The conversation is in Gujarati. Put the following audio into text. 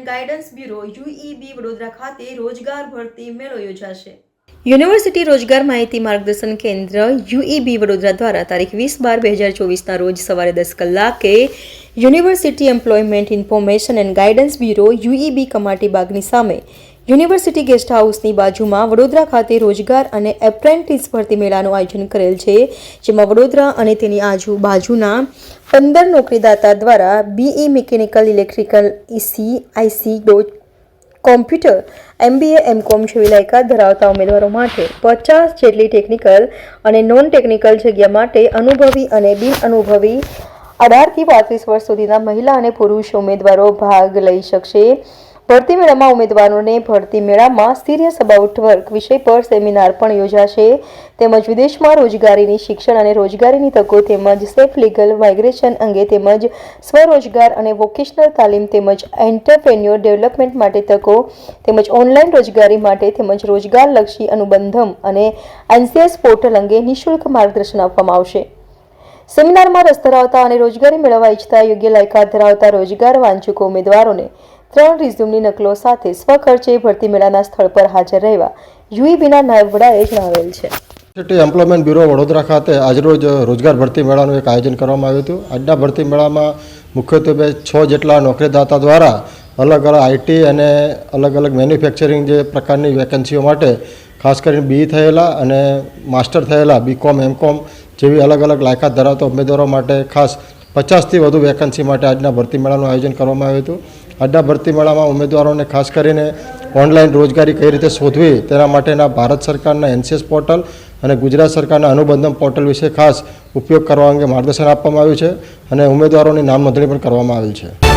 ગાઈડન્સ બ્યુરો યુઈબી વડોદરા ખાતે રોજગાર ભરતી મેળો યોજાશે। યુનિવર્સિટી રોજગાર માહિતી માર્ગદર્શન કેન્દ્ર યુઈબી વડોદરા દ્વારા તારીખ 20/12/2024ના રોજ સવારે 10 કલાકે university employment information and guidance bureau UEB કમાટી બાગની સામે યુનિવર્સિટી ગેસ્ટ હાઉસની બાજુમાં વડોદરા ખાતે રોજગાર અને એપ્રેન્ટિસ ભરતી મેળાનું આયોજન કરેલ છે, જેમાં વડોદરા અને તેની આજુબાજુના 15 નોકરીદાતા દ્વારા BE mechanical, electrical, EC, IC, computer, MBA, MCOM જેવી લાયકાત ધરાવતા ઉમેદવારો માટે 50 જેટલી ટેકનિકલ અને નોન ટેકનિકલ જગ્યા માટે અનુભવી અને બિનઅનુભવી 18 થી 35 વર્ષ સુધીના મહિલા અને પુરુષ ઉમેદવારો ભાગ લઈ શકશે। ભરતી મેળામાં ઉમેદવારોને ભરતી મેળામાં સિરિયસ અબાઉટ વર્ક વિષય પર સેમિનાર પણ યોજાશે, તેમજ વિદેશમાં રોજગારીની શિક્ષણ અને રોજગારીની તકો તેમજ સેફ લીગલ માઇગ્રેશન અંગે તેમજ સ્વરોજગાર અને વોકેશનલ તાલીમ તેમજ એન્ટરપ્રેન્યોર ડેવલપમેન્ટ માટે તકો તેમજ ઓનલાઈન રોજગારી માટે તેમજ રોજગારલક્ષી અનુબંધમ અને NCS પોર્ટલ અંગે નિઃશુલ્ક માર્ગદર્શન આપવામાં આવશે। સેમિનારમાં રસ ધરાવતા અને રોજગારી મેળવવા ઈચ્છતા યોગ્ય લાયકાત ધરાવતા રોજગાર વાંચુકો ઉમેદવારોને 3 રિઝ્યુમની નકલો સાથે સ્વખર્ચે ભરતી મેળાના સ્થળ પર હાજર રહેવા યુઈબીના નાયબ વડાએ જણાવેલ છે। યુનિવર્સિટી એમ્પ્લોયમેન્ટ બ્યુરો વડોદરા ખાતે આજરોજ રોજગાર ભરતી મેળાનું એક આયોજન કરવામાં આવ્યું હતું। આજના ભરતી મેળામાં મુખ્યત્વે 6 જેટલા નોકરીદાતા દ્વારા અલગ અલગ આઈટી અને અલગ અલગ મેન્યુફેક્ચરિંગ જે પ્રકારની વેકેન્સીઓ માટે ખાસ કરીને BE થયેલા અને માસ્ટર થયેલા BCom, MCom જેવી અલગ અલગ લાયકાત ધરાવતા ઉમેદવારો માટે ખાસ 50થી વધુ વેકેન્સી માટે આજના ભરતી મેળાનું આયોજન કરવામાં આવ્યું હતું। આજના ભરતી મેળામાં ઉમેદવારોને ખાસ કરીને ઓનલાઈન રોજગારી કઈ રીતે શોધવી તેના માટેના ભારત સરકારના NCS પોર્ટલ અને ગુજરાત સરકારના અનુબંધમ પોર્ટલ વિશે ખાસ ઉપયોગ કરવા અંગે માર્ગદર્શન આપવામાં આવ્યું છે અને ઉમેદવારોની નામ નોંધણી પણ કરવામાં આવી છે।